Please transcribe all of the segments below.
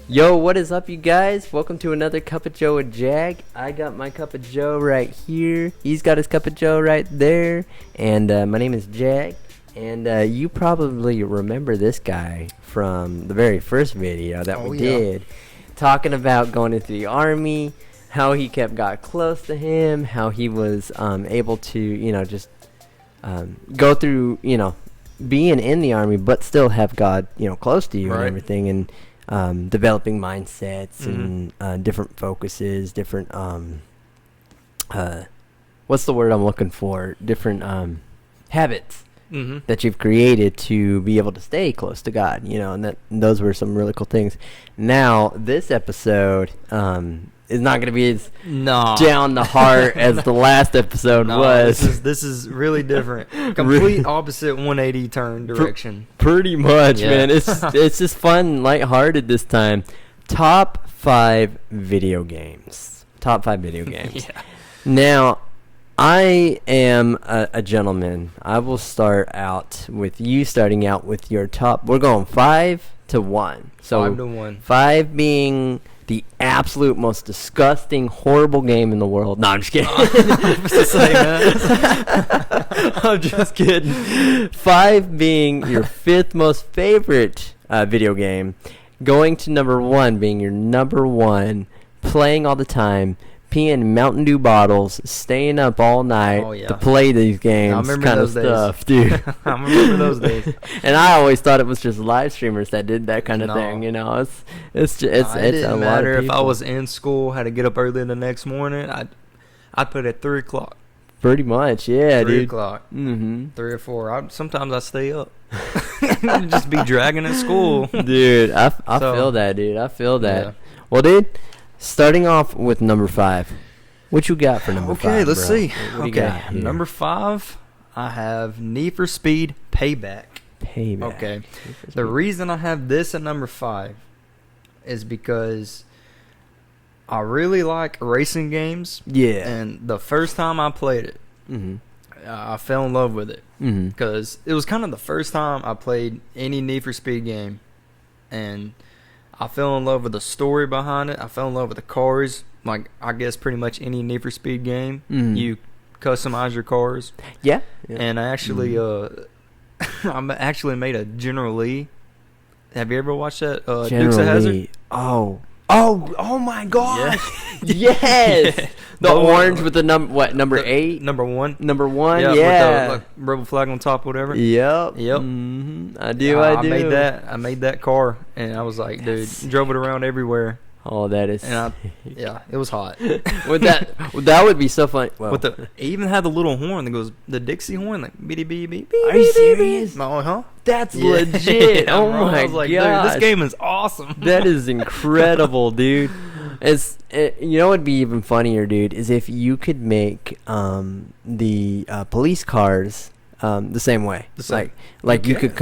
Yo, what is up, you guys? Welcome to another Cup of Joe with Jag. I got my Cup of Joe right here. He's got his Cup of Joe right there. And my name is Jag. And you probably remember this guy from the very first video that we did. Talking about going into the Army, how he got close to him, how he was able to, just go through, being in the Army, but still have God, close to you and everything. And developing mindsets and different focuses, different what's the word I'm looking for? Different habits that you've created to be able to stay close to God, and those were some really cool things. Now, this episode is not going to be as down the heart as the last episode was. This is really different. Complete opposite 180 turn direction. Pretty much, man. It's just fun, lighthearted this time. Top 5 video games. Top 5 video games. Now, I am a gentleman. I will start out with you starting out with your top. We're going 5 to 1. So 5 to 1. 5 being the absolute most disgusting, horrible game in the world. No, I'm just kidding. I'm just kidding. 5 being your 5th most favorite video game. Going to number 1 being your number 1. Playing all the time. Peeing Mountain Dew bottles, staying up all night to play these games, kind of stuff, dude. I remember those days. And I always thought it was just live streamers that did that kind of thing. It's it didn't a matter lot of if I was in school, had to get up early the next morning. I'd put it at 3 o'clock. Pretty much, yeah, 3 dude. 3 o'clock. 3 or 4. Sometimes I stay up. Just be dragging at school, dude. I feel that, dude. I feel that. Yeah. Well, dude. Starting off with number 5, what you got for number 5? Okay, let's see. Okay, number 5, I have Need for Speed Payback. Okay, the reason I have this at number 5 is because I really like racing games. Yeah, and the first time I played it, I fell in love with it because it was kind of the first time I played any Need for Speed game, and I fell in love with the story behind it. I fell in love with the cars. Like, I guess pretty much any Need for Speed game, you customize your cars. Yeah. And I actually, I actually made a General Lee. Have you ever watched that? Dukes of Hazzard? Oh my gosh! Yes. The orange with the number 8? Number 1. Number 1. Yeah. With the rebel flag on top, whatever. Yep. I do. I made that car, and I was like, dude, drove it around everywhere. Oh, that is. And it was hot. With that would be so funny. Well, it even had the little horn that goes, the Dixie horn, like beep beep beep. Are you serious? Huh? That's legit. Oh my god! I was like, dude, this game is awesome. That is incredible, dude. You know what'd be even funnier, dude, is if you could make the police cars the same way. Like you could.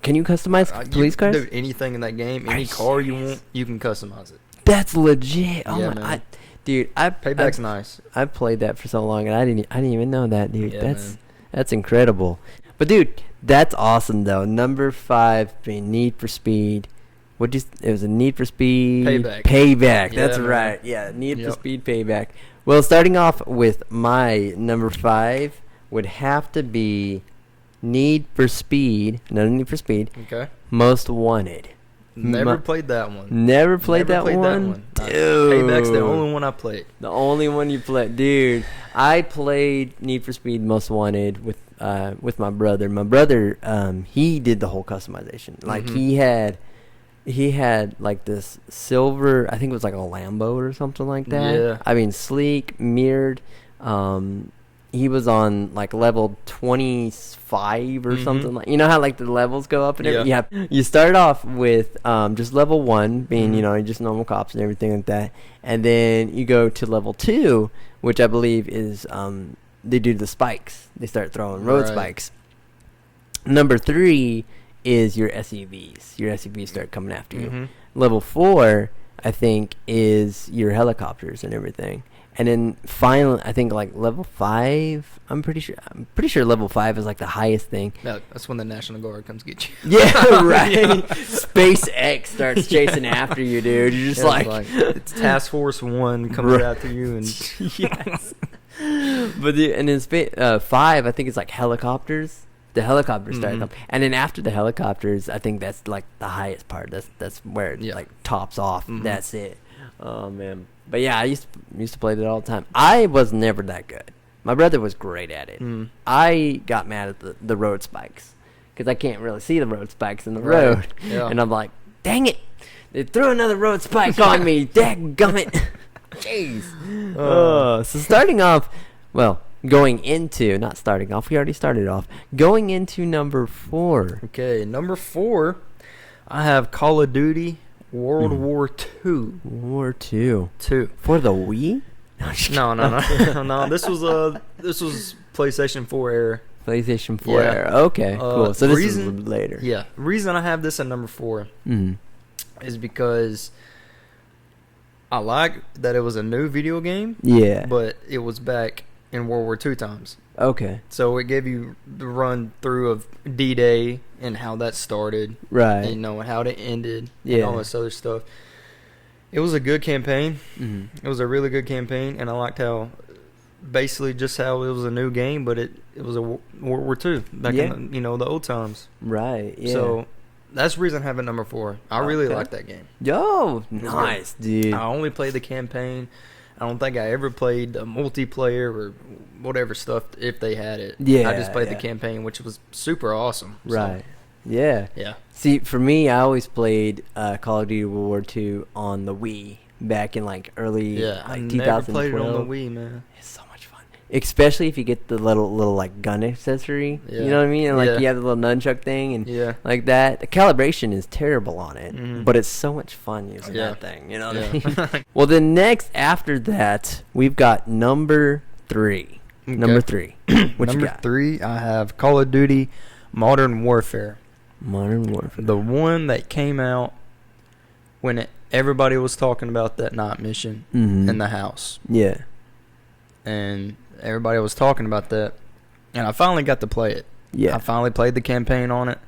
Can you customize police cars? Dude, anything in that game, any car you want, you can customize it. That's legit. Oh my, man. Dude, Payback's nice. I played that for so long, and I didn't even know that, dude. That's incredible. But dude, that's awesome though. Number 5 being Need for Speed. It was a Need for Speed Payback. That's right. Yeah, Need for Speed Payback. Well, starting off with my number 5 would have to be Need for Speed. No, Need for Speed. Okay. Most Wanted. Never played that one. Never played that one? Dude. Payback's the only one I played. The only one you played. Dude, I played Need for Speed Most Wanted with my brother. My brother, he did the whole customization. Like, he had like this silver, I think it was like a Lambo or something like that. Yeah. I mean, sleek, mirrored. He was on like level 25 or something. Like, you know how like the levels go up and everything? Yeah. You start off with just level 1 being, just normal cops and everything like that. And then you go to level 2, which I believe is they do the spikes. They start throwing road spikes. Number 3 is your SUVs. Your SUVs start coming after you. Level 4, I think, is your helicopters and everything. And then finally, I think like level 5. I'm pretty sure level 5 is like the highest thing. No, that's when the National Guard comes get you. Yeah, right. SpaceX starts chasing after you, dude. You're just it's Task Force 1 comes after you, and yes. But and then 5, I think it's like helicopters. The helicopters start coming, and then after the helicopters, I think that's like the highest part. That's where it like tops off. That's it. Oh man. But yeah, I used to play that all the time. I was never that good. My brother was great at it. I got mad at the road spikes because I can't really see the road spikes in the road, and I'm like, dang it, they threw another road spike on me. Dadgummit. Jeez. So starting off, well, going into, not starting off, we already started off. Going into number 4. Okay, number 4, I have Call of Duty World War II. War II. 2. For the Wii? No. No, this was PlayStation 4 era. PlayStation 4 era. Okay, cool. So this is a little later. Yeah. The reason I have this at number 4 is because I like that it was a new video game. Yeah. But it was back in World War II times. Okay. So it gave you the run through of D-Day and how that started. Right. And, and how it ended. And all this other stuff. It was a good campaign. It was a really good campaign. And I liked how, basically just how it was a new game, but it was a World War II back in the old times. Right, yeah. So that's the reason I have it number 4. I really like that game. Yo, nice, dude. I only played the campaign. I don't think I ever played the multiplayer or whatever stuff if they had it. Yeah, I just played the campaign, which was super awesome. Right. So. Yeah. Yeah. See, for me, I always played Call of Duty World War II on the Wii back in like early 2012. Never played it on the Wii, man. It's so much fun, especially if you get the little like gun accessory. Yeah. You know what I mean? And like you have the little nunchuck thing and like that. The calibration is terrible on it, but it's so much fun using that thing. You know what I mean? Well, then next after that, we've got number 3. Okay. Number 3. What number you got? 3, I have Call of Duty Modern Warfare. Modern Warfare. The one that came out when everybody was talking about that night mission in the house. Yeah. And everybody was talking about that. And I finally got to play it. Yeah. I finally played the campaign on it.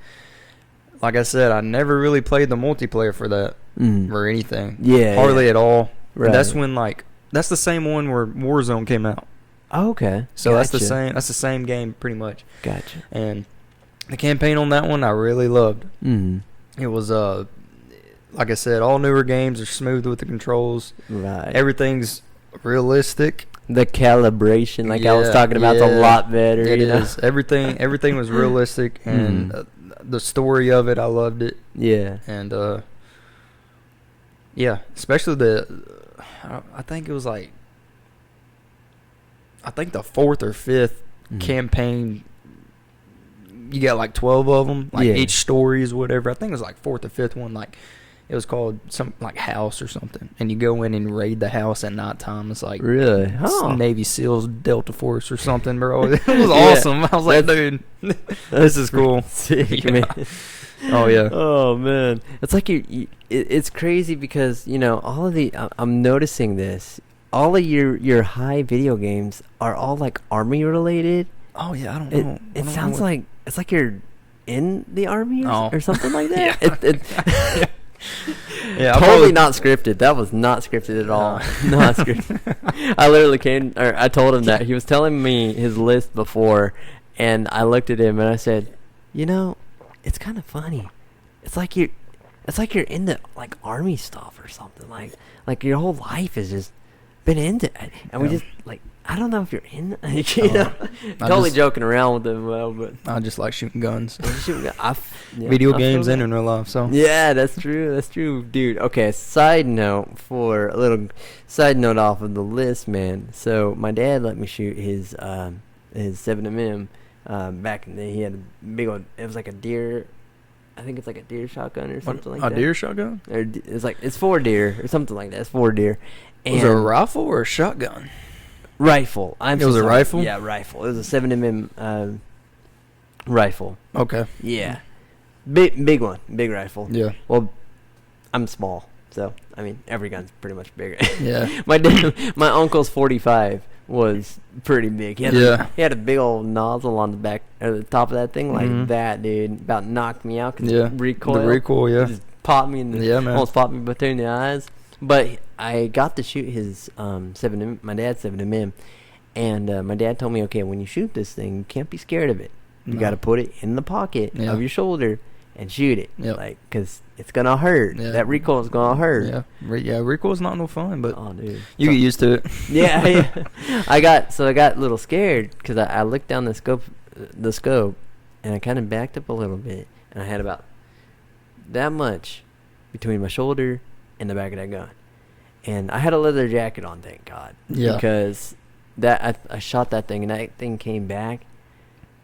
Like I said, I never really played the multiplayer for that or anything. Yeah. Hardly at all. Right. And that's when that's the same one where Warzone came out. Oh, okay. So that's the same game pretty much. Gotcha. And the campaign on that one I really loved. It was like I said, all newer games are smooth with the controls. Right. Everything's realistic. The calibration, like I was talking about, is a lot better. It is. Everything was realistic, and the story of it, I loved it. Yeah. And especially I think it was like, I think the 4th or 5th campaign. You got like 12 of them, like each story is whatever. I think it was like 4th or 5th one, like it was called some like house or something, and you go in and raid the house at nighttime. It's like really Navy SEALs Delta Force or something, bro. It was awesome. I was like, dude, this is cool. Sick, man. Oh yeah. Oh man, it's like it's crazy because all of I'm noticing this. All of your high video games are all like army related. Oh yeah, I don't know. It sounds like it's like you're in the army or something like that. Totally not scripted. That was not scripted at all. Not scripted. I literally I told him that. He was telling me his list before, and I looked at him and I said, it's kind of funny. It's like you're into like army stuff or something. Like your whole life has just been into it, and we just like. I don't know if you're in, totally joking around with him, but I just like shooting guns. Video games and in real life, so. Yeah, that's true, dude. Okay, side note off of the list, man. So my dad let me shoot his 7mm back in the day. He had a big one. It was like a deer. I think it's like a deer shotgun or something like that. A deer shotgun? Or it's 4 deer or something like that. It's 4 deer. Was it a rifle or a shotgun? Rifle. It was a rifle? Yeah, rifle. It was a 7mm rifle. Okay. Yeah. Big one. Big rifle. Yeah. Well, I'm small, So I mean, every gun's pretty much bigger. Yeah. My uncle's 45 was pretty big. He had a big old nozzle on the back or the top of that thing like that, dude. About knocked me out because the recoil. The recoil, yeah. Just popped me in the almost popped me between the eyes. But I got to shoot his my dad's 7mm, and my dad told me, okay, when you shoot this thing, you can't be scared of it. You got to put it in the pocket of your shoulder and shoot it, like, because it's gonna hurt. That recoil is gonna hurt. Recoil's not no fun, but dude, you get used to it. I got a little scared because I looked down the scope, and I kind of backed up a little bit, and I had about that much between my shoulder and the back of that gun, and I had a leather jacket on, thank God, because that I shot that thing, and that thing came back,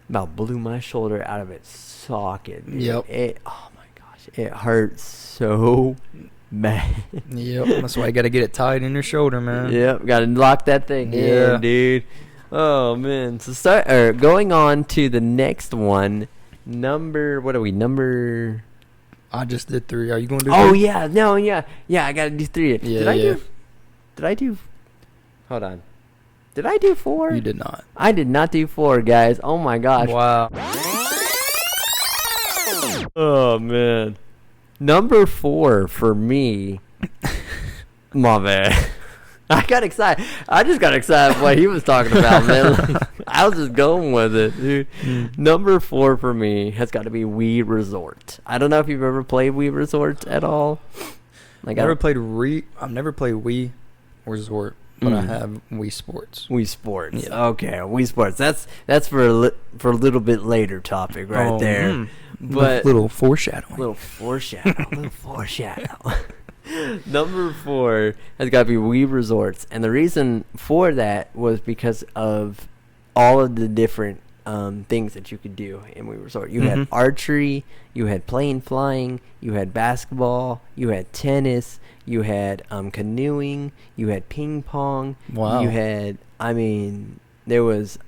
about blew my shoulder out of its socket. Dude. Oh my gosh, it hurts so bad. That's why you got to get it tight in your shoulder, man. Got to lock that thing in, dude. Oh man. So going on to the next one. What are we? Number. I just did 3. Are you going to do 3? Oh three? yeah. I got to do 3. Did I do? Hold on. Did I do 4? You did not. I did not do 4, guys. Oh my gosh. Wow. Oh man. Number 4 for me. My bad. I got excited. I just got excited what he was talking about, man. I was just going with it, dude. Number 4 for me has got to be Wii Resort. I don't know if you've ever played Wii Resort at all. Like I've never played Wii Resort. But I have Wii Sports. Wii Sports. Yeah. Okay, Wii Sports. That's for a little bit later topic right there. But little foreshadowing. Little foreshadow. Number 4 has got to be Wii Resorts, and the reason for that was because of all of the different things that you could do in Wii Resort. You had archery, you had plane flying, you had basketball, you had tennis, you had canoeing, you had ping pong. Wow. You had, there was,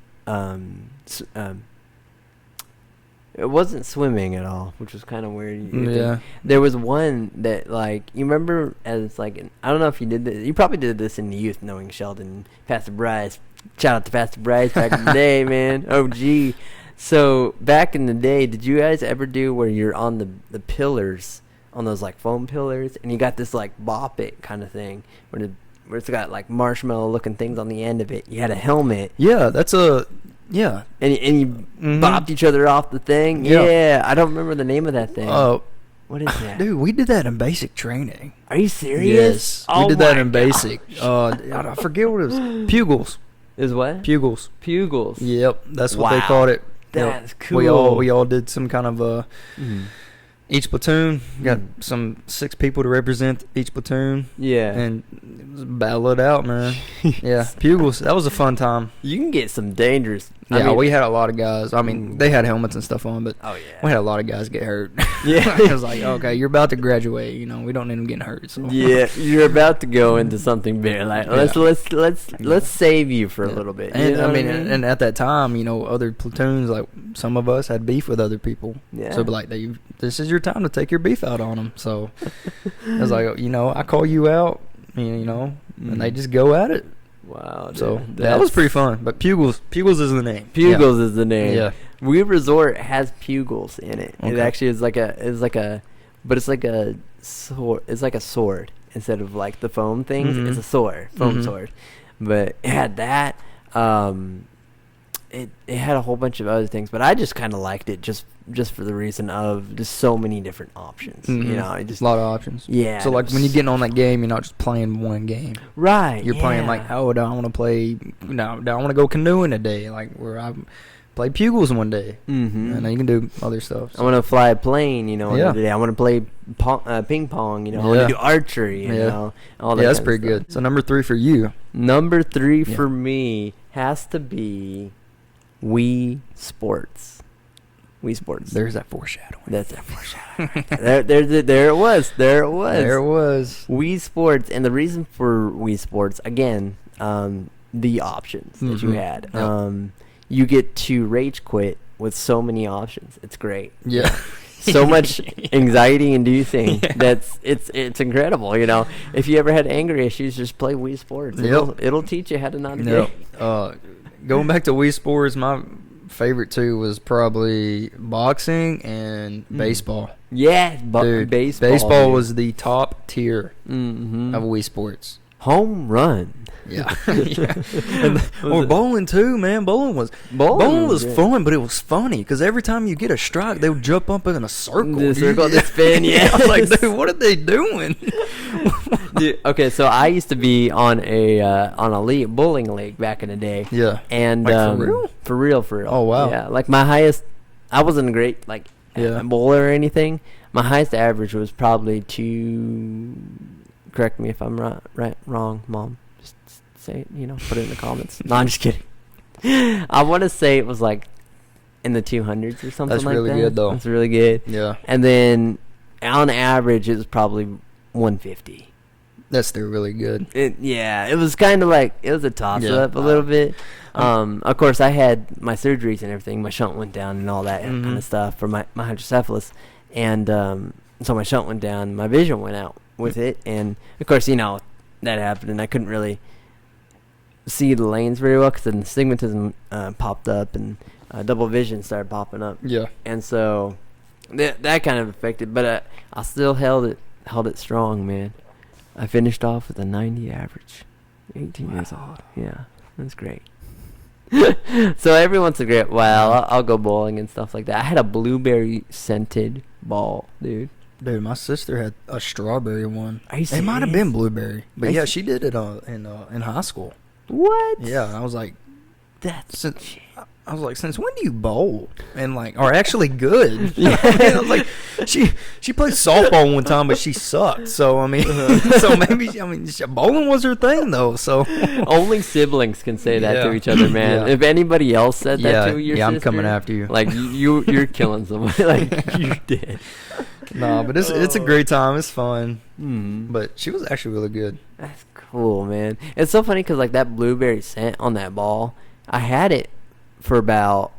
it wasn't swimming at all, which was kind of weird. There was one that, like, you remember as, like, I don't know if you did this. You probably did this in the youth, knowing Sheldon, Pastor Bryce. Shout out to Pastor Bryce back in the day, man. OG. So, back in the day, did you guys ever do where you're on the pillars, on those, like, foam pillars, and you got this, like, bop it kind of thing, where it's got, like, marshmallow-looking things on the end of it. You had a helmet. Yeah, that's a... Yeah. And you bopped each other off the thing. Yeah. I don't remember the name of that thing. Oh. What is that? Dude, we did that in basic training. Are you serious? Yes. We did that in basic. I forget what it was. Pugils. Is what? Pugils. Yep. That's what they called it. That's cool. We all did some kind of each platoon got some 6 people to represent each platoon. Yeah. And it was battle it out, man. Yeah. Pugils. That was a fun time. You can get some dangerous. We had a lot of guys. I mean, they had helmets and stuff on, but we had a lot of guys get hurt. Yeah. It was like, okay, you're about to graduate. You know, we don't need them getting hurt. So. Yeah, you're about to go into something big. Like, let's save you for a little bit. And and at that time, you know, other platoons, like some of us had beef with other people. Yeah. So, like, this is your time to take your beef out on them. So, I was like, you know, I call you out, you know, and they just go at it. Wow. Dude. So that was pretty fun. But Pugils is the name. Pugils is the name. Yeah. Wii Resort has Pugils in it. Okay. It actually is like a sword. It's like a sword instead of like the foam things. It's a sword, foam sword. But it had that. It had a whole bunch of other things, but I just kind of liked it just for the reason of just so many different options. You know, a lot of options. Yeah. So like when you're getting on that game, you're not just playing one game. Right. You're playing like, oh, do I want to play? No, do I want to go canoeing today? Like where I play Pugils one day, and then you can do other stuff. So. I want to fly a plane, you know. Another day. I want to play ping pong, you know. I want to do archery, you know. All that. Yeah, that's pretty good. So number 3 for you. Number 3 for me has to be Wii Sports. Wii Sports. There's that foreshadowing. That's that foreshadowing. There it was. There it was. Wii Sports, and the reason for Wii Sports, again, the options that you had. Yep. You get to rage quit with so many options. It's great. Yeah. so much anxiety inducing. It's incredible. You know, if you ever had anger issues, just play Wii Sports. It'll teach you how to not get. Going back to Wii Sports, my favorite two was probably boxing and baseball. Yeah, dude, baseball was the top tier of Wii Sports. Home run. Yeah. Or bowling too, man. Bowling was fun, but it was funny because every time you get a strike, they would jump up in a circle. The circle, the spin, yeah. I was like, dude, what are they doing? Dude, okay, so I used to be on a bowling league back in the day. Yeah. And like for real? For real. Oh wow. Yeah. Like my highest, I wasn't a great bowler or anything. My highest average was probably correct me if I'm wrong, Mom. Just say it, put it in the comments. No, I'm just kidding. I want to say it was like in the 200s or something like that. That's really good, though. That's really good. Yeah. And then on average, it was probably 150. That's still really good. It was kind of like, it was a toss-up a little bit. Of course, I had my surgeries and everything. My shunt went down and all that kind of stuff for my hydrocephalus. And so my shunt went down, my vision went out with it. And, of course, that happened, and I couldn't really see the lanes very well because then astigmatism popped up and double vision started popping up. Yeah. And so that kind of affected, but I still held it strong, man. I finished off with a 90 average, 18 years old. Yeah, that's great. So every once in a great while, I'll go bowling and stuff like that. I had a blueberry scented ball, dude. Dude, my sister had a strawberry one. It might have been blueberry, but yeah, she did it in high school. What? Yeah, I was like, since when do you bowl and are actually good? Yeah. I was like, she played softball one time, but she sucked. So I mean, so maybe bowling was her thing though. So only siblings can say that to each other, man. Yeah. If anybody else said that to your sister, I'm coming after you. Like you're killing somebody. Like you did. No, but it's a great time. It's fun. But she was actually really good. That's cool, man. It's so funny because that blueberry scent on that ball, I had it for about,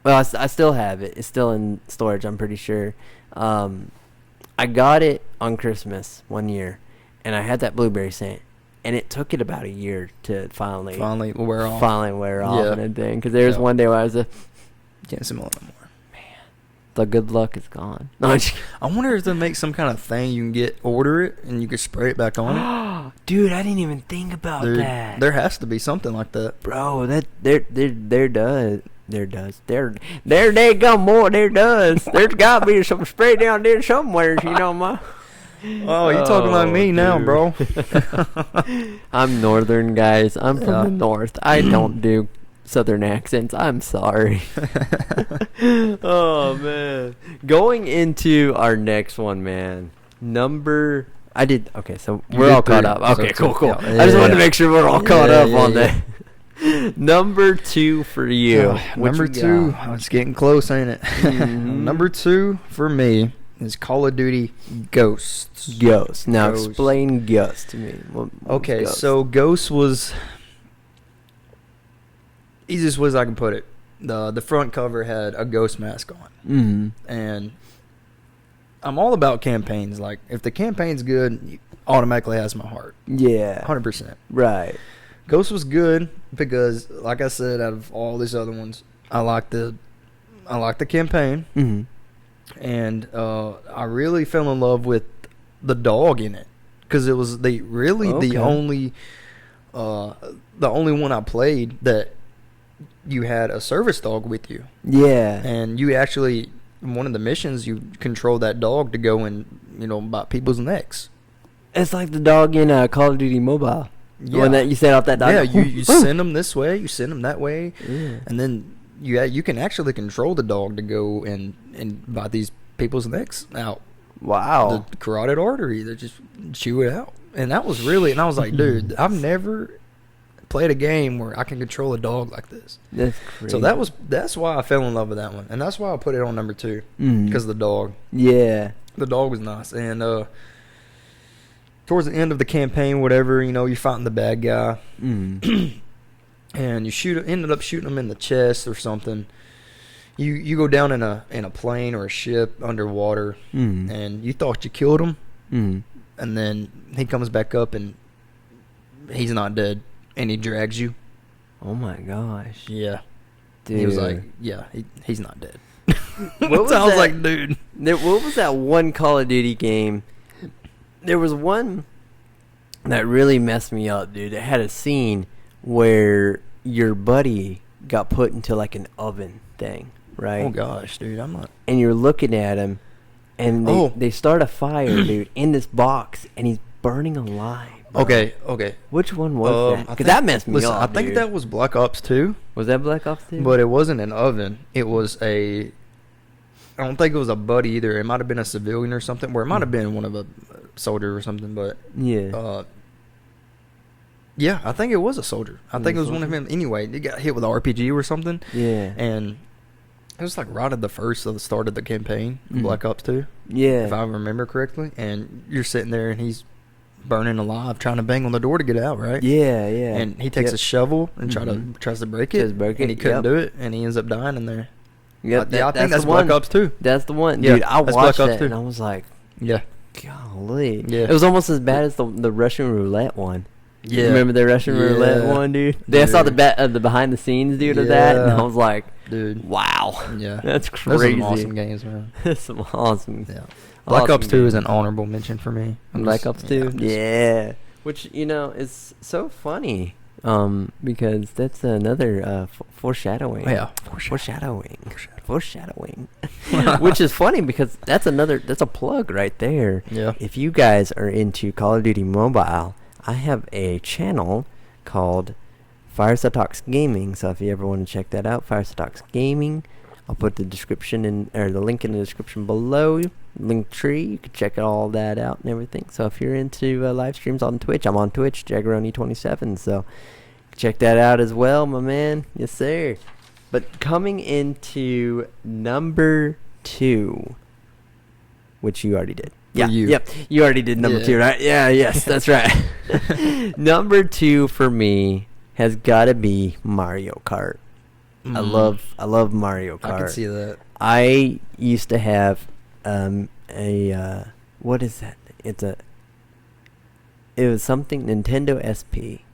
I still have it. It's still in storage, I'm pretty sure. I got it on Christmas one year, and I had that blueberry scent, and it took it about a year to finally wear off. Yeah. And everything. Because there was one day where I was can't smell it no more. The good luck is gone. No, I wonder if they make some kind of thing you can order it, and you can spray it back on it. Dude, I didn't even think about that. There has to be something like that, bro. There go more. There does. There's got to be some spray down there somewhere. Ma. Oh, you talking like me now, bro? I'm northern, guys. I'm from the north. I don't do southern accents. I'm sorry. Oh man, going into our next one, man. So we're all caught up. Okay, cool. I just wanted to make sure we're all caught up on that. Number 2 for you. Number 2. It's getting close, ain't it? Number 2 for me is Call of Duty Ghosts. Now explain Ghost to me. Okay, so Ghost was, easiest ways I can put it, the front cover had a ghost mask on. And I'm all about campaigns. Like, if the campaign's good, it automatically has my heart. Yeah. 100%. Right. Ghost was good because, like I said, out of all these other ones, I like the campaign. And I really fell in love with the dog in it because it was the only one I played that you had a service dog with you. Yeah. And you actually, in one of the missions, you control that dog to go and, bite people's necks. It's like the dog in Call of Duty Mobile. Yeah. When that you set out that dog. Yeah, you send them this way, you send them that way. Yeah. And then you can actually control the dog to go and bite these people's necks out. Wow. The carotid artery, they just chew it out. And that was really, and I was like, dude, I've never played a game where I can control a dog like this. That's crazy. So that's why I fell in love with that one, and that's why I put it on number 2 because of the dog. Yeah, the dog was nice. And towards the end of the campaign, whatever, you're fighting the bad guy, and you ended up shooting him in the chest or something. you go down in a plane or a ship underwater, and you thought you killed him, and then he comes back up and he's not dead, and he drags you. Oh my gosh. Yeah. Dude. He was like, yeah, he's not dead. What was I was that? like, dude. What was that one Call of Duty game? There was one that really messed me up, dude. It had a scene where your buddy got put into like an oven thing, right? Oh gosh, dude, I'm not. And you're looking at him, and they start a fire, dude, in this box, and he's burning alive. Bro. Okay. Which one was that? Because that messed me up, I think dude. that was Black Ops 2. Was that Black Ops 2? But it wasn't an oven. It was I don't think it was a buddy either. It might have been a civilian or something, or it might have been one of a soldier or something. But yeah. Yeah, I think it was a soldier. I think it was one of him. Anyway, he got hit with an RPG or something. Yeah. And it was like right at the start of the campaign, Black Ops 2. Yeah. If I remember correctly. And you're sitting there and he's burning alive, trying to bang on the door to get out, right? Yeah. And he takes a shovel and tries to break it, and he couldn't do it, and he ends up dying in there. Yeah, I think that's Black Ops 2. That's the one, Yeah, dude. I that's watched Black Ops that 2. and I was like, Yeah. golly. Yeah. It was almost as bad as the Russian roulette one. Yeah. Remember the Russian roulette one, dude? I saw the behind the scenes, dude, of that, and I was like, dude, wow. Yeah. That's Those crazy. are some awesome games, man. That's some awesome. Yeah. Black awesome Ops 2 is games. an honorable mention for me. Black Ops 2? Yeah. Which, is so funny, because that's another foreshadowing. Yeah. Foreshadowing. Which is funny because that's a plug right there. Yeah. If you guys are into Call of Duty Mobile, I have a channel called Fireside Talks Gaming. So if you ever want to check that out, Fireside Talks Gaming, I'll put the link in the description below. Link tree, you can check all that out and everything. So if you're into live streams on Twitch, I'm on Twitch, Jaggeroni27. So check that out as well, my man. Yes, sir. But coming into number 2, which you already did. Yeah, yep. You already did number 2, right? Yeah, yes, that's right. Number 2 for me has got to be Mario Kart. I love Mario Kart. I can see that. I used to have what is that? It was something Nintendo SP,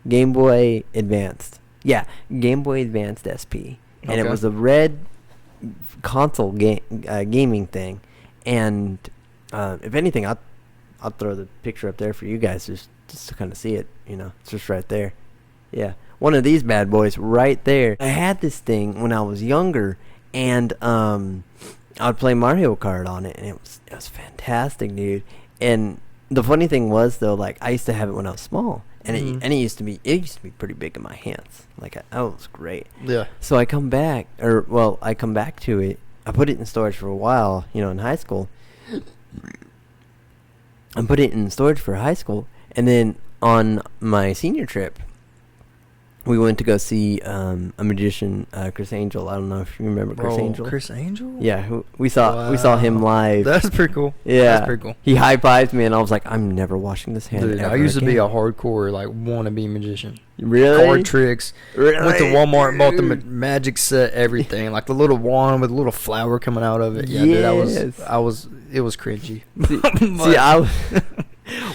Game Boy Advanced. Yeah, Game Boy Advanced SP, and it was a red console gaming thing. And if anything, I'll throw the picture up there for you guys just to kind of see it. It's just right there. Yeah, one of these bad boys right there. I had this thing when I was younger, and I would play Mario Kart on it, and it was fantastic, dude. And the funny thing was, though, like, I used to have it when I was small, and it used to be pretty big in my hands. Like, it was great. Yeah. So I come back to it. I put it in storage for a while, in high school. I put it in storage for high school, and then on my senior trip, we went to go see a magician, Chris Angel. I don't know if you remember Chris Angel. Chris Angel? Yeah, we saw him live. That's pretty cool. Yeah, that's pretty cool. He high-fived me, and I was like, I'm never washing this hand. Dude, I used to be a hardcore wannabe magician. Really? Card tricks. Really? Went to Walmart, bought the magic set, everything, like the little wand with a little flower coming out of it. Yeah, dude, it was cringy.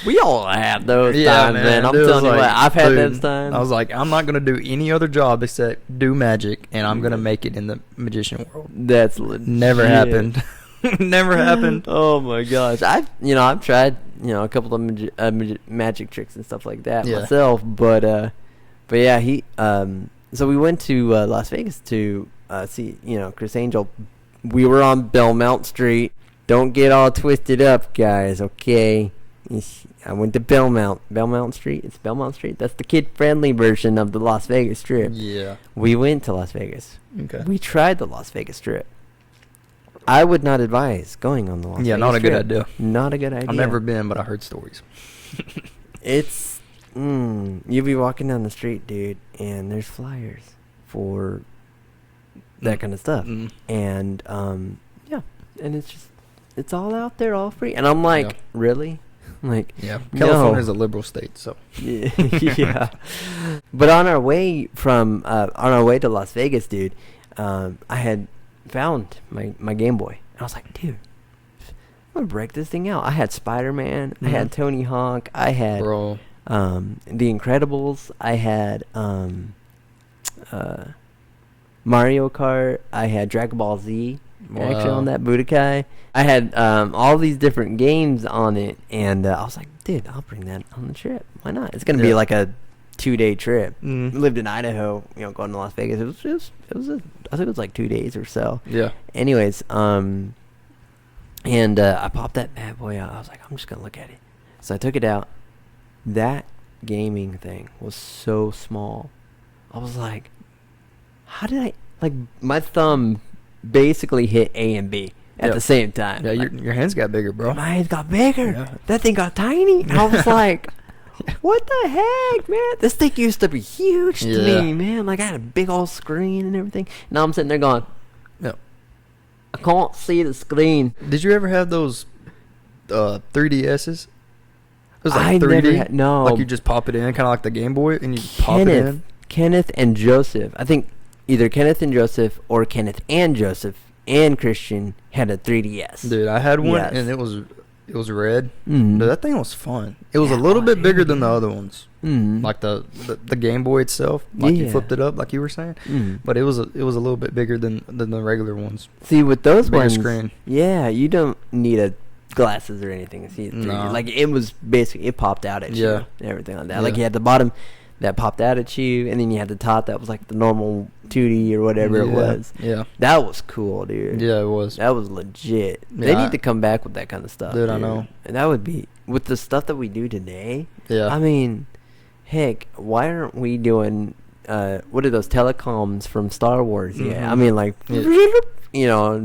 We all have those times, man. I'm telling you what, I've had those times. I was like, I'm not gonna do any other job except do magic, and I'm gonna make it in the magician world. That's legit. Never happened. Never happened. Oh my gosh, I've tried a couple of magic tricks and stuff like that myself, but yeah, he so we went to Las Vegas to see Chris Angel. We were on Belmont Street. Don't get all twisted up, guys. Okay. I went to Belmont Street. It's Belmont Street. That's the kid-friendly version of the Las Vegas Strip. Yeah. We went to Las Vegas. Okay. We tried the Las Vegas Strip. I would not advise going on the Las Vegas Strip. Yeah, not a good idea. Not a good idea. I've never been, but I heard stories. It's you'll be walking down the street, dude, and there's flyers for that kind of stuff. And yeah, and it's all out there, all free. And I'm like, really? Like, yeah, California's a liberal state, so yeah. But on our way to Las Vegas, dude, I had found my Game Boy. And I was like, dude, I'm gonna break this thing out. I had Spider-Man. I had Tony Hawk. I had Bro. The Incredibles. I had Mario Kart. I had Dragon Ball Z. Actually on that Budokai. I had all these different games on it, and I was like, dude, I'll bring that on the trip. Why not? It's gonna be like a 2-day trip. Lived in Idaho, going to Las Vegas. It was I think it was like 2 days or so. Yeah. Anyways, and I popped that bad boy out. I was like, I'm just gonna look at it. So I took it out. That gaming thing was so small. I was like, how did I my thumb basically hit A and B at the same time. Yeah, your hands got bigger, bro. My hands got bigger. Yeah. That thing got tiny. I was like, what the heck, man? This thing used to be huge to me, man. Like, I had a big old screen and everything. Now I'm sitting there going, no, I can't see the screen. Did you ever have those 3DSs? It was like I 3D. never had, no. Like you just pop it in, kind of like the Game Boy, and you pop it in. Kenneth and Joseph. I think either Kenneth and Joseph or Kenneth and Joseph and Christian had a 3DS. Dude, I had one, and it was red. Mm-hmm. Dude, that thing was fun. It was a little bit bigger than the other ones. Mm-hmm. Like the Game Boy itself. Like you flipped it up, like you were saying. Mm-hmm. But it was a little bit bigger than the regular ones. See, with those bigger ones, screen. Yeah, you don't need glasses or anything to see it. No. Like, it was basically, it popped out at you and everything like that. Yeah. Like, you had the bottom that popped out at you, and then you had the top that was like the normal 2D or whatever it was. Yeah. That was cool, dude. Yeah, it was. That was legit. Yeah, they need to come back with that kind of stuff. Dude, I know. And that would be, with the stuff that we do today. Yeah. I mean, heck, why aren't we doing, what are those telecoms from Star Wars? Mm-hmm. Yeah. I mean, like,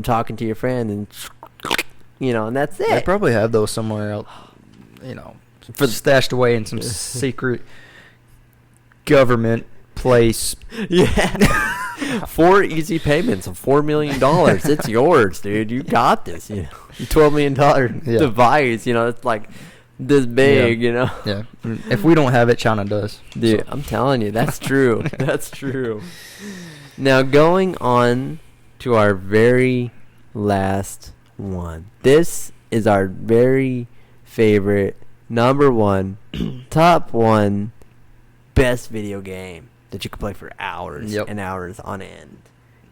talking to your friend and, and that's it. They probably have those somewhere else, stashed away in some secret government place. Yeah. 4 easy payments of $4 million. It's yours, dude. You got this. $12 million device. It's like this big. Yeah. If we don't have it, China does. Dude, I'm telling you, that's true. That's true. Now, going on to our very last one. This is our very favorite number one, top one, best video game that you can play for hours and hours on end.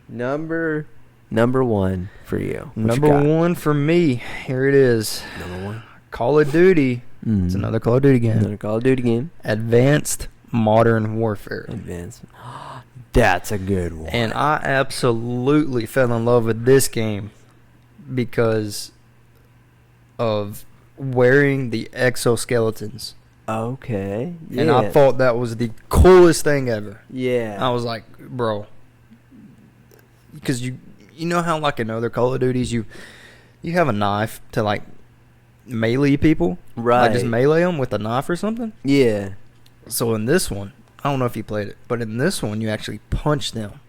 Number one for you. Number one for me. Here it is. Number one. Call of Duty. It's another Call of Duty game. Another Call of Duty game. Advanced Modern Warfare. Advanced. That's a good one. And I absolutely fell in love with this game because of wearing the exoskeletons. Okay. Yeah. And I thought that was the coolest thing ever. Yeah. I was like, bro. Because you know how, like, in other Call of Duties, you have a knife to, like, melee people? Right. Like, just melee them with a knife or something? Yeah. So in this one, I don't know if you played it, but in this one, you actually punch them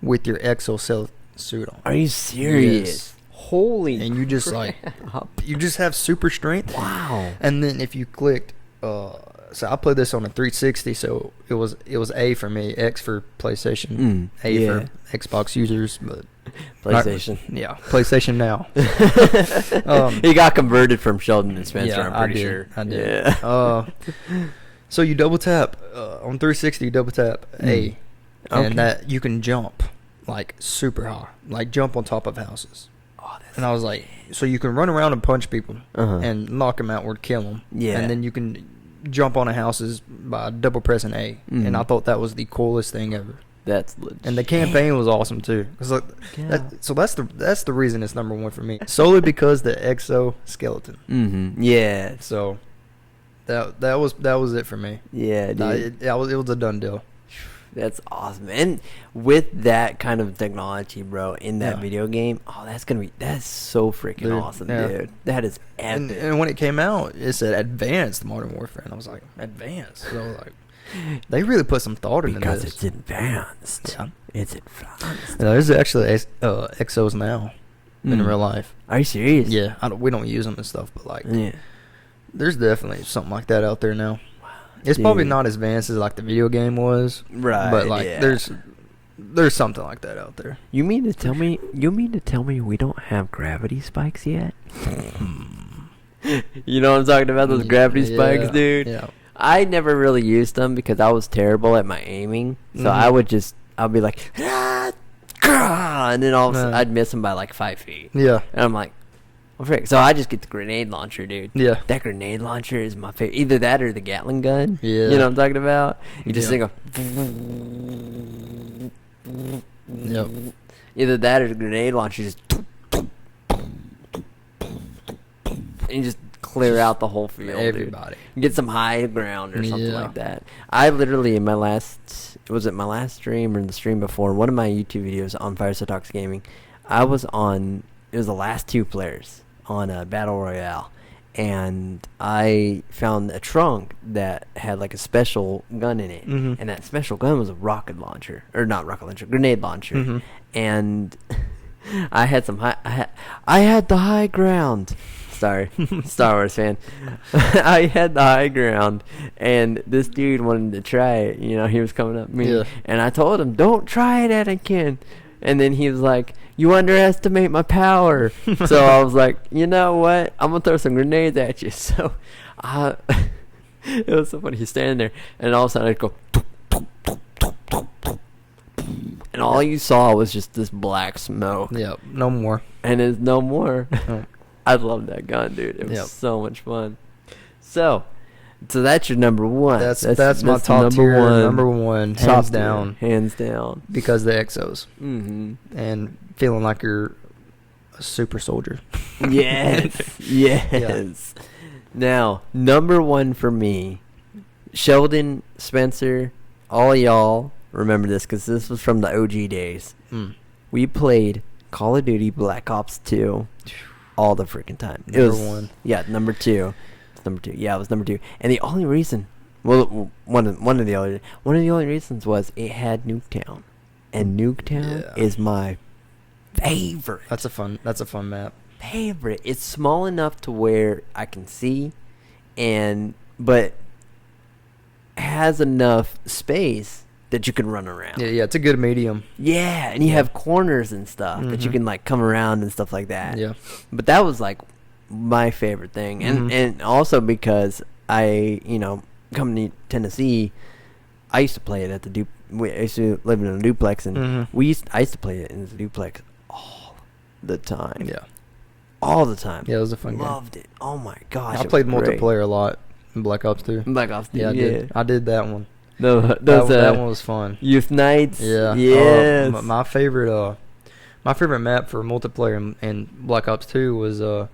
with your exosuit on. Are you serious? Yes. Holy And you just, like, you just have super strength. Wow. And then if you clicked, so I played this on a 360, so it was A for me, X for PlayStation, A for Xbox users, but PlayStation. PlayStation Now. He got converted from Sheldon and Spencer. Yeah, I'm pretty sure. I did. Yeah. So you double tap on 360. You double tap A, and that you can jump like super high, like jump on top of houses. And I was like, so you can run around and punch people and knock them out or kill them. Yeah. And then you can jump on houses by double pressing A. And I thought that was the coolest thing ever. That's legit. And the campaign was awesome too. Like, so that's the reason it's number one for me. Solely because the exoskeleton. Mm-hmm. Yeah. So that was it for me. Yeah, dude. It was a done deal. That's awesome. And with that kind of technology, bro, in that video game, that's so freaking awesome, dude. That is epic. And when it came out, it said Advanced Modern Warfare, and I was like, Advanced? So I was like, they really put some thought into this. Because it's advanced. Yeah. It's advanced. There's actually exos now in real life. Are you serious? Yeah. We don't use them and stuff, but like, there's definitely something like that out there now. It's probably not as advanced as like the video game was, right? But like, There's something like that out there. You mean to tell me? You mean to tell me we don't have gravity spikes yet? You know what I'm talking about? Those gravity spikes, dude. Yeah. I never really used them because I was terrible at my aiming. So I'd be like, and then all of a sudden I'd miss them by like 5 feet. Yeah. And I'm like, well, frick. So I just get the grenade launcher, dude. Yeah. That grenade launcher is my favorite. Either that or the Gatling gun. Yeah. You know what I'm talking about? You just think of. Yep. Either that or the grenade launcher just. And you just clear out the whole field. Everybody. Dude. Get some high ground or something like that. I literally, in my last. Was it my last stream or the stream before? One of my YouTube videos on Fireside Talks Gaming. I was on. It was the last 2 players on a Battle Royale. And I found a trunk that had like a special gun in it. Mm-hmm. And that special gun was a rocket launcher. Or not rocket launcher, grenade launcher. Mm-hmm. And I had some I had the high ground. Sorry, Star Wars fan. I had the high ground, and this dude wanted to try it. You know, he was coming up to me, and I told him, "Don't try it, Anakin." And then he was like, "You underestimate my power." So I was like, "You know what? I'm gonna throw some grenades at you." So, it was so funny. He's standing there, and all of a sudden I'd go, and all you saw was just this black smoke. Yep. No more. And there's no more. Oh. I love that gun, dude. It was so much fun. So that's your number one. That's my top tier. Number one, hands down. Hands down. Because the exos. Mm-hmm. And feeling like you're a super soldier. Yes. Yes. Yeah. Now, number one for me, Sheldon, Spencer, all y'all remember this because this was from the OG days. We played Call of Duty Black Ops 2 all the freaking time. Number one. Yeah, number 2. It's number 2. Yeah, it was number 2. And the only reason, well, one of the only reasons was it had Nuketown, and Nuketown is my favorite. That's a fun map. Favorite. It's small enough to where I can see, but has enough space that you can run around. Yeah, it's a good medium. Yeah, and you have corners and stuff that you can like come around and stuff like that. Yeah. But that was like my favorite thing, and also because I, coming to Tennessee, I used to play it at the I used to live in a duplex, and I used to play it in the duplex all the time. Yeah. All the time. Yeah, it was a fun game. Loved it. Oh my gosh. I played multiplayer a lot in Black Ops 2. Black Ops 2. Yeah, I did that one. That one was fun. Youth nights. Yeah. Yes. My favorite map for multiplayer in Black Ops 2 was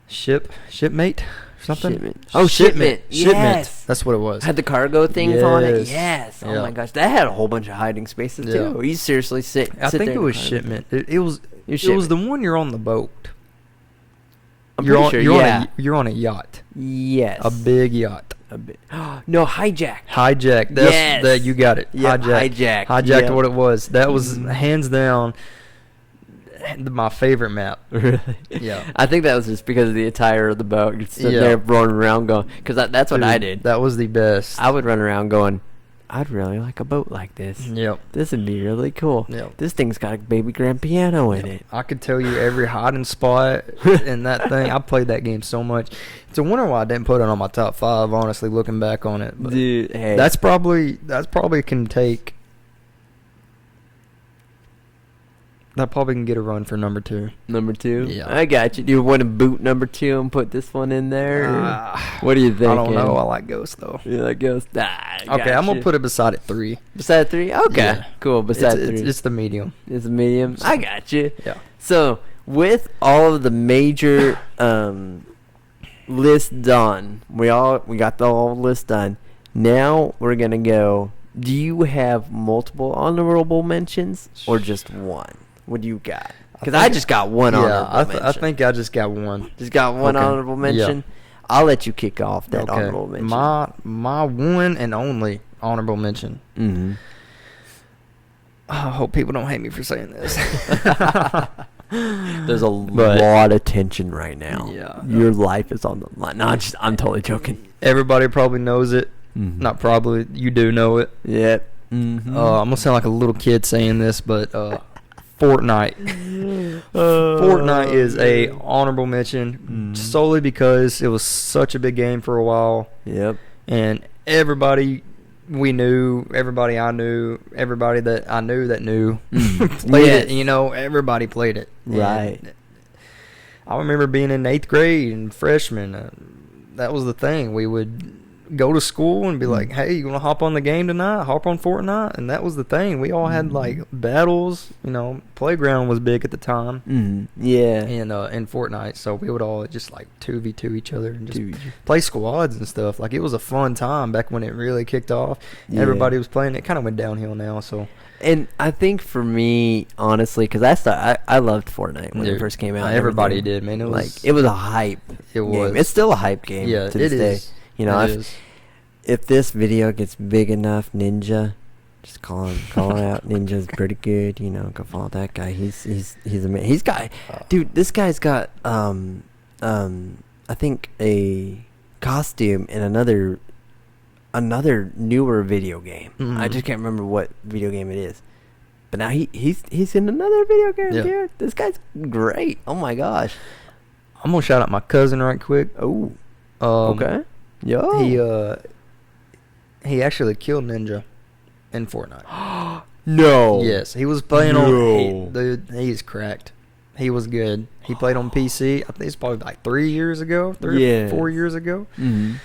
Shipmate or something. Shipment. Oh, Shipment. Yes. That's what it was. Had the cargo things on it. Yes. Oh yeah. my gosh, that had a whole bunch of hiding spaces too. You seriously sit. I think it was Shipment. It was the one you're on the boat. You're on a yacht. Yes. A big yacht. No, hijack. Hijack. That you got it. Yep, hijack. Hijacked what it was. That was hands down my favorite map. Really? Yeah. I think that was just because of the attire of the boat. You're sitting there running around going, because that's what I did. That was the best. I would run around going, I'd really like a boat like this. Yep. This would be really cool. Yep. This thing's got a baby grand piano in it. I could tell you every hiding spot in that thing. I played that game so much. It's a wonder why I didn't put it on my top 5, honestly, looking back on it. But dude, hey. That's probably can take... That probably can get a run for number 2. Number 2? Yeah. I got you. Do you want to boot number 2 and put this one in there? What do you think? I don't know. I like Ghost, though. You like Ghost? Okay, I'm going to put it beside it 3. Beside 3? Okay. Yeah. Cool. Beside 3. It's the medium. It's a medium? I got you. Yeah. So, with all of the major lists done, we got the whole list done. Now, we're going to go, do you have multiple honorable mentions or just one? What do you got? Because I just got one honorable mention. I think I just got one. Just got one honorable mention? Yeah. I'll let you kick off that honorable mention. My one and only honorable mention. Mm-hmm. I hope people don't hate me for saying this. There's a lot of tension right now. Yeah. Your life is on the line. No, I'm totally joking. Everybody probably knows it. Mm-hmm. Not probably. You do know it. Yep. Mm-hmm. I'm gonna sound like a little kid saying this, but Fortnite. Fortnite is a honorable mention solely because it was such a big game for a while. Yep. And everybody we knew, everybody I knew, everybody that I knew that knew played it. You know, everybody played it. Right. And I remember being in 8th grade and freshman. That was the thing. We would go to school and be like, hey, you want to hop on the game tonight? Hop on Fortnite? And that was the thing. We all had, like, battles. You know, Playground was big at the time. Yeah. In Fortnite. So we would all just, like, 2v2 each other and just play squads and stuff. Like, it was a fun time back when it really kicked off. Yeah. Everybody was playing. It kind of went downhill now, so. And I think for me, honestly, because I loved Fortnite when it first came out. Everybody did, man. It was a hype game. It's still a hype game to this day. You know, if this video gets big enough, Ninja, just call him out. Ninja's pretty good. You know, go follow that guy. He's amazing. Dude, this guy's got I think a costume in another newer video game. I just can't remember what video game it is. But now he's in another video game, dude. This guy's great. Oh my gosh. I'm gonna shout out my cousin right quick. Oh. Okay. Yeah. He actually killed Ninja in Fortnite. No. Yes, he was playing on. Dude, he's cracked. He was good. He played on PC. I think it's probably like 3 years ago, 3 or 4 years ago. Mm-hmm.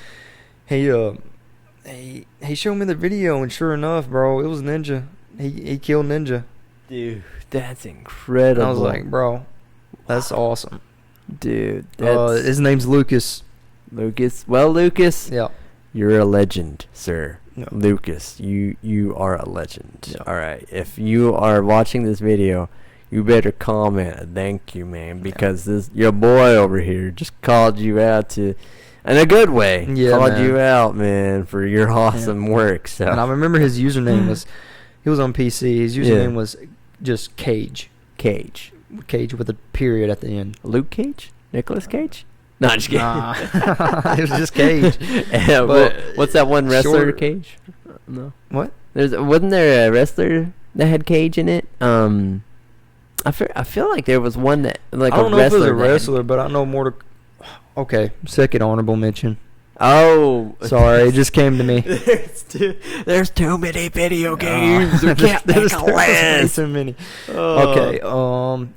He showed me the video, and sure enough, bro, it was Ninja. He killed Ninja. Dude, that's incredible. And I was like, bro, that's awesome. Dude, his name's Lucas. Lucas. Well, Lucas. Yeah. You're a legend, sir. No. Lucas, you are a legend. Yeah. All right. If you are watching this video, you better comment a thank you, man, because your boy over here just called you out in a good way. Yeah, called you out, man, for your awesome work. So. And I remember his username he was on PC. His username was just Cage. Cage with a period at the end. Luke Cage? Nicolas Cage? No, I'm just kidding. It was just Cage. What's that one wrestler, Cage? No. What? Wasn't there a wrestler that had Cage in it? I feel like there was one that I don't know if it was a wrestler, but I know more to. Okay, second honorable mention. Oh, sorry, it just came to me. There's too many video games. We can't make a list. Too many. Okay.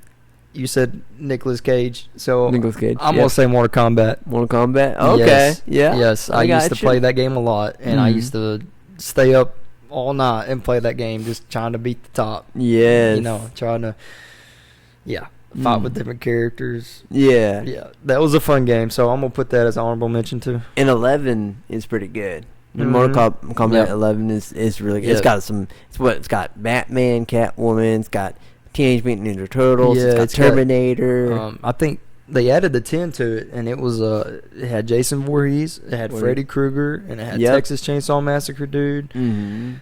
You said Nicolas Cage, so Nicolas Cage. I'm gonna say Mortal Kombat. Mortal Kombat. Okay. Yes. Yeah. Yes, I used to play that game a lot, and I used to stay up all night and play that game, just trying to beat the top. Yes. You know, trying to. Yeah. Fight with different characters. Yeah. Yeah. That was a fun game, so I'm going to put that as an honorable mention, too. And 11 is pretty good. Mortal Kombat 11 is really good. Yeah. It's got Batman, Catwoman, it's got Teenage Mutant Ninja Turtles, it's got Terminator. I think they added the 10 to it, and it was it had Jason Voorhees, it had Freddy Krueger, and it had Texas Chainsaw Massacre dude.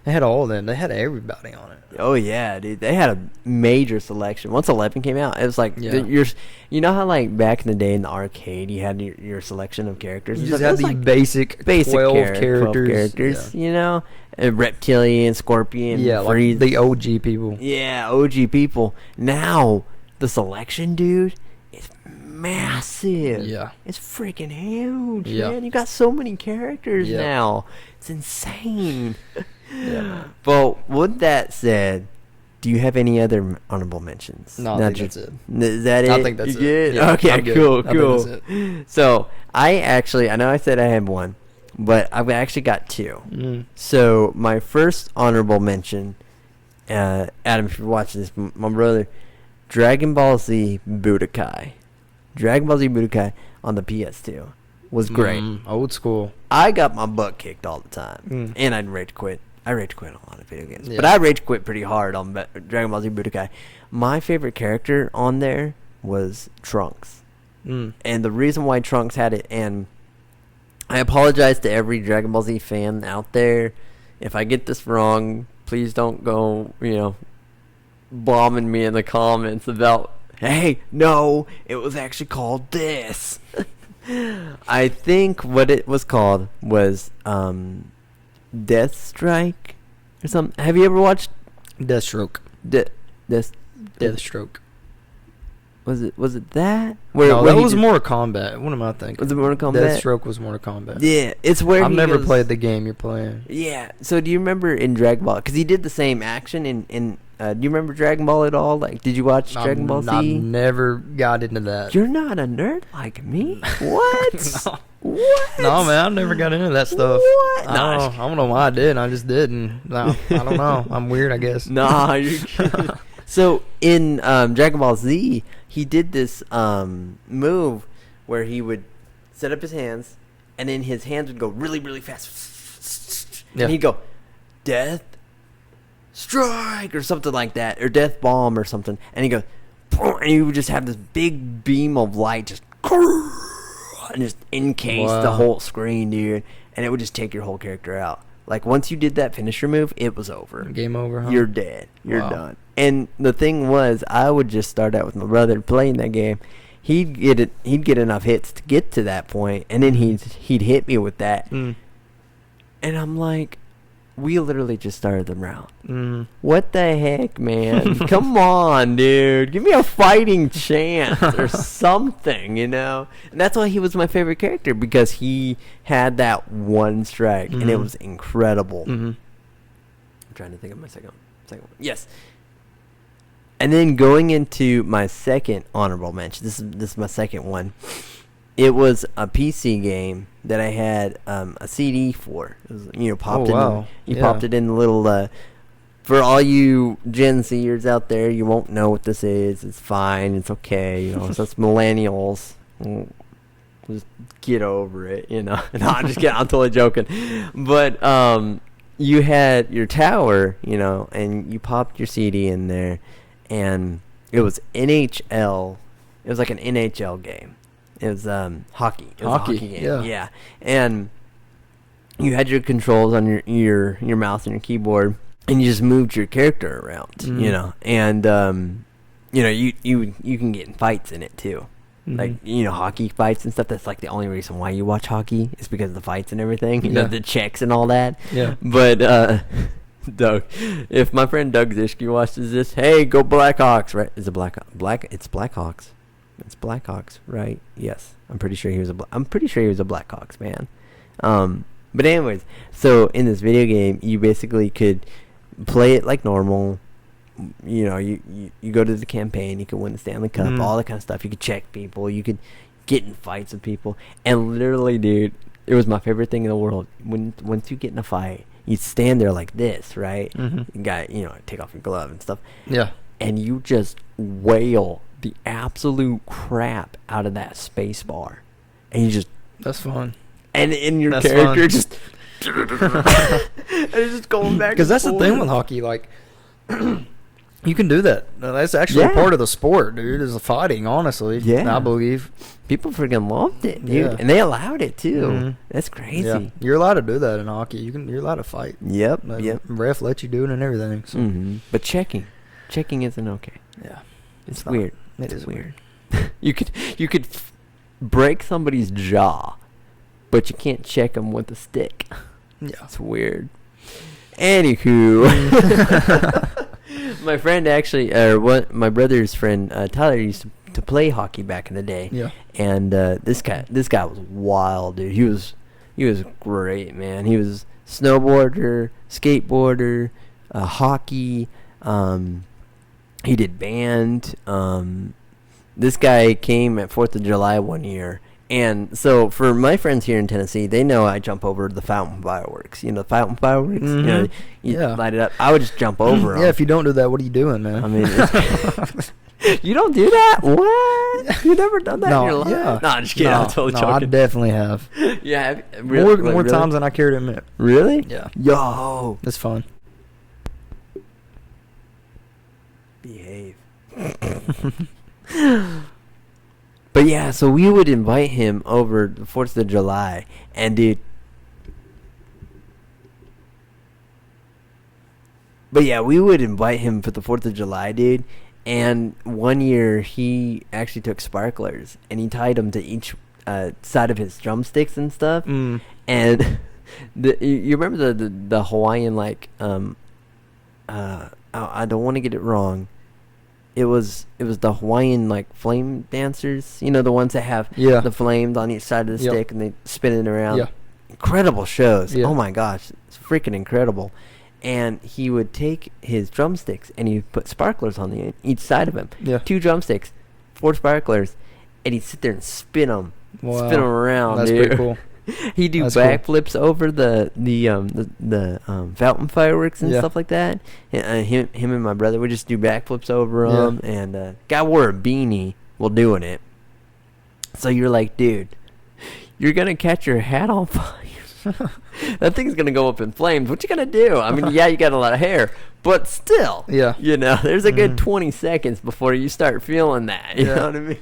They had all of them. They had everybody on it. Oh yeah, dude. They had a major selection. Once 11 came out, it was like you know how like back in the day in the arcade you had your selection of characters. You just had the basic 12 characters. You know, Reptilian, Scorpion, like the OG people. Yeah, OG people. Now the selection, dude, is massive. Yeah, it's freaking huge, man. You got so many characters now. It's insane. Yeah. But with that said, do you have any other honorable mentions? No, I think that's it. Is that it? I think that's it. Good? Yeah, okay, cool. So I know I said I had one, but I've actually got two. So my first honorable mention, Adam, if you're watching this, my brother, Dragon Ball Z Budokai. Dragon Ball Z Budokai on the PS2 was great. Old school. I got my butt kicked all the time, and I'd rage quit. I rage quit on a lot of video games, but I rage quit pretty hard on Dragon Ball Z Budokai. My favorite character on there was Trunks, and the reason why Trunks had it, and I apologize to every Dragon Ball Z fan out there if I get this wrong. Please don't go, bombing me in the comments about, hey, no, it was actually called this. I think what it was called was Death Strike or something. Have you ever watched Deathstroke. Deathstroke. Was it that? No, that was Mortal Kombat. What am I thinking? Was it Mortal Kombat? Deathstroke was Mortal Kombat. Yeah, it's where I've never played the game you're playing. Yeah. So do you remember in Dragon Ball? Because he did the same action in. Do you remember Dragon Ball at all? Like, did you watch Dragon Ball Z? I never got into that. You're not a nerd like me. What? No. What? No, man, I never got into that stuff. What? I don't know why I did. I just didn't. No, I don't know. I'm weird, I guess. Nah, you're kidding. So in Dragon Ball Z, he did this move where he would set up his hands, and then his hands would go really, really fast. Yeah. And he'd go, Death Strike or something like that, or Death Bomb or something. And he'd go, and he would just have this big beam of light just and just encase the whole screen, dude. And it would just take your whole character out. Like, once you did that finisher move, it was over. Game over, huh? You're dead. You're done. And the thing was, I would just start out with my brother playing that game. He'd get enough hits to get to that point, and then he'd hit me with that. And I'm like, we literally just started the round. What the heck, man? Come on, dude. Give me a fighting chance or something, you know? And that's why he was my favorite character, because he had that one strike, and it was incredible. I'm trying to think of my second one. Yes. And then going into my second honorable mention, this is my second one. It was a PC game that I had a CD for. It was, popped popped it in the little. For all you Gen Zers out there, you won't know what this is. It's fine. It's okay. So it's millennials. Just get over it. No, I'm just kidding. I'm totally joking. But you had your tower, and you popped your CD in there, and it was NHL. It was like an NHL game. It was hockey. It was a hockey game. Yeah. And you had your controls on your mouse and your keyboard, and you just moved your character around, And you can get in fights in it too. Like, hockey fights and stuff. That's like the only reason why you watch hockey is because of the fights and everything. The checks and all that. Yeah. But Doug, if my friend Doug Zishke watches this, hey, go Blackhawks, right? Is it It's Blackhawks. It's Blackhawks, right? Yes, I'm pretty sure he was a Blackhawks man. But anyways, so in this video game, you basically could play it like normal. You go to the campaign, you could win the Stanley Cup, all that kind of stuff. You could check people, you could get in fights with people, and literally, dude, it was my favorite thing in the world. Once you get in a fight, you stand there like this, right? You got take off your glove and stuff. Yeah, and you just wail the absolute crap out of that space bar, and you just that's fun. And in your character fun. Just and it's just going back because that's the thing with hockey, like you can do that. That's actually part of the sport, dude, is the fighting, honestly. I believe people freaking loved it, dude. And they allowed it too. That's crazy. You're allowed to do that in hockey. You're allowed to fight. Yep. Ref lets you do it and everything, so. But checking isn't okay. It's weird. It is weird. You could break somebody's jaw, but you can't check them with a stick. Yeah, it's weird. Anywho, my friend actually, my brother's friend Tyler used to play hockey back in the day. Yeah, and this guy was wild, dude. He was great, man. He was snowboarder, skateboarder, hockey. He did band. This guy came at 4th of July one year. And so for my friends here in Tennessee, they know I jump over the fountain fireworks. The fountain fireworks? You light it up. I would just jump over them. Yeah, if you don't do that, what are you doing, man? I mean, you don't do that? What? You've never done that in your life? Yeah. No, I'm just kidding. I'm totally joking. I definitely have. Yeah. More times than I care to admit. Really? Yeah. Yo. It's fun. Behave. But yeah, so we would invite him over the 4th of July, and dude. But yeah, we would invite him for the 4th of July, dude. And one year he actually took sparklers and he tied them to each side of his drumsticks and stuff. And you remember the Hawaiian I don't want to get it wrong. It was the Hawaiian like flame dancers, you know, the ones that have the flames on each side of the stick and they spin it around. Yeah. Incredible shows. Yeah. Oh my gosh, it's freaking incredible. And he would take his drumsticks and he'd put sparklers on each side of him. Yeah. 2 drumsticks, 4 sparklers, and he'd sit there and spin them around. That's dude. pretty cool. He'd do backflips over the fountain fireworks and stuff like that. And, him and my brother would just do backflips over them. And guy wore a beanie while doing it. So you're like, dude, you're gonna catch your hat on fire. That thing's gonna go up in flames. What you gonna do? I mean, yeah, you got a lot of hair, but still, you know, there's a good 20 seconds before you start feeling that. You know what I mean?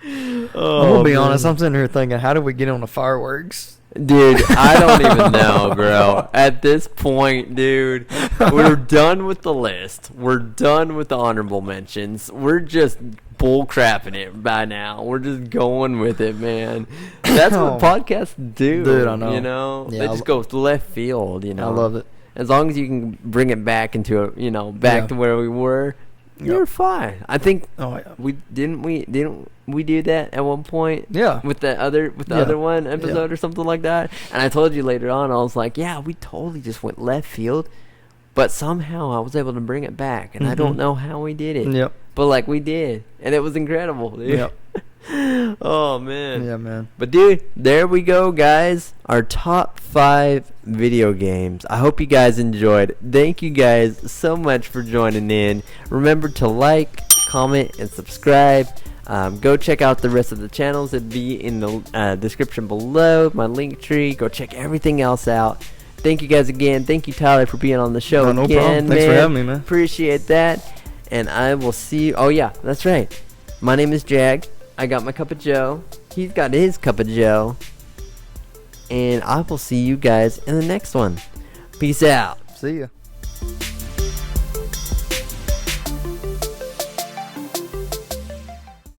I'm gonna be honest. I'm sitting here thinking, how do we get on the fireworks? Dude, I don't even know, bro. At this point, dude, we're done with the list. We're done with the honorable mentions. We're just bull crapping it by now. We're just going with it, man. That's what podcasts do. Dude, I know. You know, they just go left field. You know, I love it. As long as you can bring it back into a, you know, back to where we were, you're fine. I think we didn't we do that at one point? Yeah. With the other one episode or something like that. And I told you later on, I was like, yeah, we totally just went left field, but somehow I was able to bring it back, and I don't know how we did it. Yep. But like we did, and it was incredible, dude. Yep. Oh man. Yeah, man. But dude, there we go, guys. Our top 5 video games. I hope you guys enjoyed. Thank you guys so much for joining in. Remember to like, comment, and subscribe. Go check out the rest of the channels. It'll be in the description below. My link tree. Go check everything else out. Thank you guys again. Thank you, Tyler, for being on the show no again. Problem. Thanks for having me, man. Appreciate that. And I will see you. Oh yeah, that's right. My name is Jag. I got my cup of Joe. He's got his cup of Joe. And I will see you guys in the next one. Peace out. See ya.